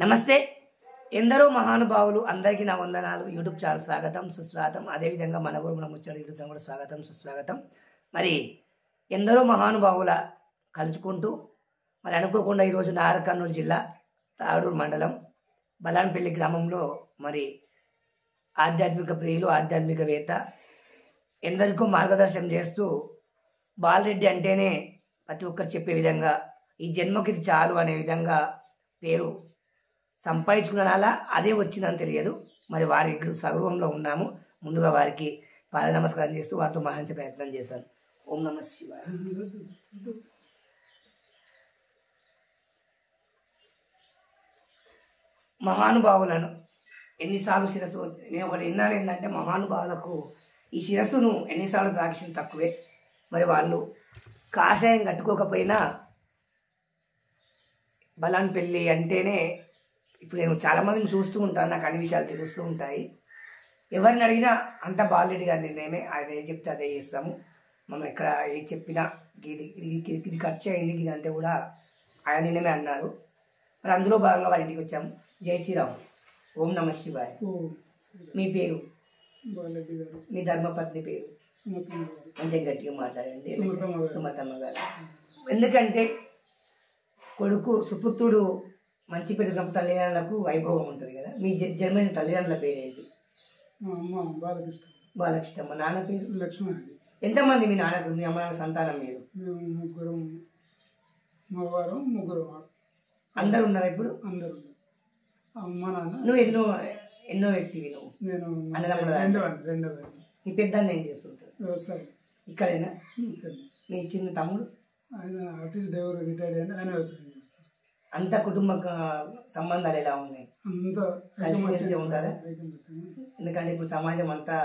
నమస్తే. ఎందరో మహానుభావులు అందరికీ నా వందనాలు. యూట్యూబ్ ఛానల్ స్వాగతం సుస్వాగతం. అదేవిధంగా మన ఊరు మన ముచ్చట యూట్యూబ్ ఛానల్ కూడా స్వాగతం సుస్వాగతం. మరి ఎందరో మహానుభావుల కలుసుకుంటూ మరి అనుకోకుండా ఈరోజు నాగర్ కర్నూలు జిల్లా తాడూరు మండలం బలాన్పల్లి గ్రామంలో మరి ఆధ్యాత్మిక ప్రియులు ఆధ్యాత్మికవేత్త ఎందరికో మార్గదర్శనం చేస్తూ బాలరెడ్డి అంటేనే ప్రతి ఒక్కరు చెప్పే విధంగా ఈ జన్మకి ఇది చాలు అనే విధంగా పేరు సంపాదించుకున్నాలా అదే వచ్చిందని తెలియదు. మరి వారి స్వగృహంలో ఉన్నాము. ముందుగా వారికి పాద నమస్కారం చేస్తూ వారితో మాట్లాడే ప్రయత్నం చేశాను. ఓం నమ శివాయ. మహానుభావులను ఎన్నిసార్లు శిరస్సు నేను ఒకటి విన్నాను ఏంటంటే మహానుభావులకు ఈ శిరస్సును ఎన్నిసార్లు దాక్షిణ తక్కువే. మరి వాళ్ళు కాషాయం కట్టుకోకపోయినా బలాన్పల్లి అంటేనే ఇప్పుడు నేను చాలామందిని చూస్తూ ఉంటాను, నాకు అన్ని విషయాలు తెలుస్తూ ఉంటాయి. ఎవరిని అడిగినా అంత బాలరెడ్డి గారి నిర్ణయమే, ఆయన ఏం చెప్తే అదే చేస్తాము. మనం ఎక్కడ ఏం చెప్పినా ఇది ఖర్చు అయింది ఇది అంటే కూడా ఆయన నిర్ణయమే అన్నారు. మరి అందులో భాగంగా వారి ఇంటికి వచ్చాము. జై శ్రీరామ్. ఓం నమ శివాయ. మీ పేరు? బాలరెడ్డి గారు. మీ ధర్మపత్ని పేరు? సుమతమ్మ గారు. కొంచెం గట్టిగా మాట్లాడండి. సుమతమ్మ గారు. ఎందుకంటే కొడుకు సుపుత్రుడు మంచి పెట్టినప్పుడు తల్లిదండ్రులకు వైభవం ఉంటుంది కదా. మీ జన్మైన తల్లిదండ్రుల పేరేంటి? మా అమ్మ బాలకృష్ణ. బాలకృష్ణమ్మ. నాన్న పేరు? లక్ష్మణరెడ్డి. ఎంతమంది మీ నాన్నకు మీ అమ్మ నాన్న సంతానం మీరు? మేము ముగ్గురం మగవారం ముగ్గురు అందరు ఉన్నారా ఇప్పుడు? అందరు. అమ్మ నాన్న. నువ్వు ఎన్నో వ్యక్తివి నువ్వు? నేను రెండో. మీ పెద్ద ఏం చేస్తుంటారు? వ్యవసాయం. ఇక్కడేనా? ఇక్కడ. మీ చిన్న తమ్ముడు? ఆయన ఆర్టిస్ట్ డ్రైవర్ రిటైర్డ్ అయినా ఆయన వ్యవసాయం చేస్తారు. అంత కుటుంబ సంబంధాలు ఎలా ఉన్నాయి? అంతా కలిసిమెలిసి ఉంటారా? ఎందుకంటే ఇప్పుడు సమాజం అంతా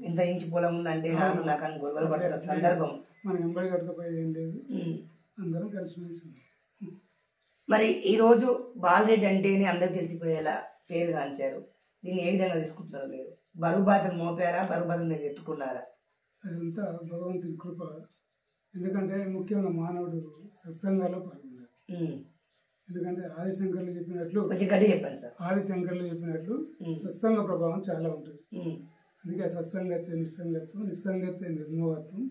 ఎంత ఇంచు పొలం ఉందంటే నాకు అని గొడవలు పడుతున్న సందర్భం. మనం ఎంబడి కట్టకపోయేది ఏం లేదు, అందరం కలిసిమెలిసి. మరి ఈరోజు బాలరెడ్డి అంటేనే అందరికి తెలిసిపోయేలా పేరు గాంచారు. దీన్ని ఏ విధంగా తీసుకుంటున్నారు మీరు? బరువు బాధలు మోపారా? బరువు బాధలు మీరు ఎత్తుకున్నారా? అదంతా భగవంతుని కృప. ఎందుకంటే ముఖ్యంగా మానవుడు సత్సంగాల్లో పాల్గొన్నాడు. ఎందుకంటే ఆదిశంకర్లు చెప్పినట్లు సత్సంగ ప్రభావం చాలా ఉంటుంది. అందుకే సత్సంగత్వ నిస్సంగత్వం, నిస్సంగత్వ నిర్మోహత్వం,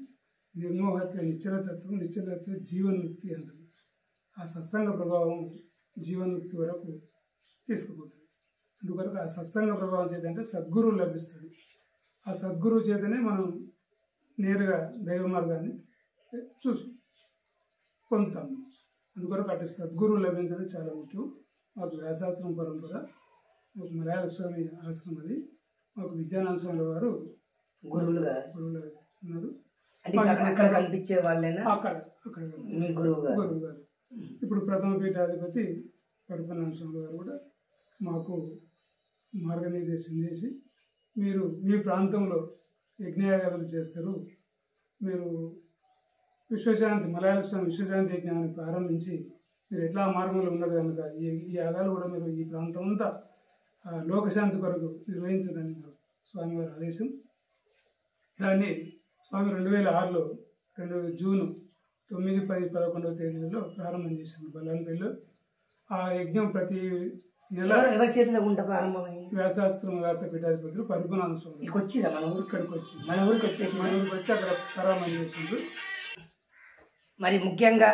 నిర్మోహత్వ నిశ్చలతత్వం, నిశ్చలత్వ జీవన్ముక్తి అంటారు. ఆ సత్సంగ ప్రభావం జీవన్ముక్తి వరకు తీసుకుపోతుంది. అందుకొరకు ఆ సత్సంగ ప్రభావం చేత అంటే సద్గురువు లభిస్తుంది. ఆ సద్గురువు చేతనే మనం నేరుగా దైవ మార్గాన్ని పొందుతాము. అందుకొరకు అటు సద్గురువు లభించడం చాలా ముఖ్యం. మాకు వ్యాసాశ్రమం పరంపర, ఒక మలయాళ స్వామి ఆశ్రమం, అది మాకు విద్యానంద స్వామి వారు గురువులుగా ఉన్నారు. కనిపించే వాళ్ళేనా? అక్కడ గురువు గారు. ఇప్పుడు ప్రథమ పీఠాధిపతి పరపనారాయణ స్వామి గారు కూడా మాకు మార్గనిర్దేశం చేసి, మీరు మీ ప్రాంతంలో యజ్ఞయాగాలు చేస్తారు, మీరు విశ్వశాంతి మలయాళ స్వామి విశ్వశాంతి యజ్ఞాన్ని ప్రారంభించి మీరు ఎట్లా మార్గంలో ఉన్నారు కనుక ఈ యాగాలు కూడా మీరు ఈ ప్రాంతం అంతా లోకశాంతి కొరకు నిర్వహించదని స్వామివారి ఆదేశం. దాన్ని స్వామి 2006లో జూన్ 9, 10, 11వ తేదీలలో ప్రారంభం చేసింది బలాన్పల్లిలో. ఆ యజ్ఞం ప్రతి నెల ఎవరి చేతిలో గుంట ప్రారంభమైంది? వ్యాసాశ్రమ వ్యాసపీఠాధిపతులు పరిపూర్ణానంద స్వామి ఇక్కడికి వచ్చి మన ఊరికి వచ్చి అక్కడ ప్రారంభం చేసిండ్రు. మరి ముఖ్యంగా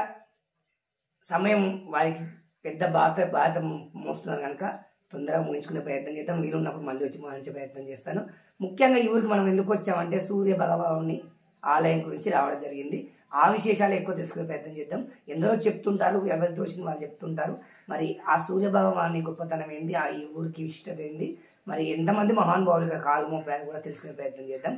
సమయం వారికి పెద్ద బాధ మోస్తున్నారు కనుక తొందరగా ముగించుకునే ప్రయత్నం చేద్దాం. వీలు ఉన్నప్పుడు మళ్ళీ వచ్చి మాట్లాడే ప్రయత్నం చేస్తాను. ముఖ్యంగా ఈ ఊరికి మనం ఎందుకు వచ్చామంటే సూర్య భగవానుని ఆలయం గురించి రావడం జరిగింది. ఆ విశేషాలు ఎక్కువ తెలుసుకునే ప్రయత్నం చేద్దాం. ఎందరో చెప్తుంటారు, ఎవరి దోషిని వాళ్ళు చెప్తుంటారు. మరి ఆ సూర్య భగవాని గొప్పతనం ఏంది, ఆ ఈ ఊరికి విశిష్టత ఏంది, మరి ఎంతమంది మహానుభావులుగా కాలు మోపారు కూడా తెలుసుకునే ప్రయత్నం చేద్దాం.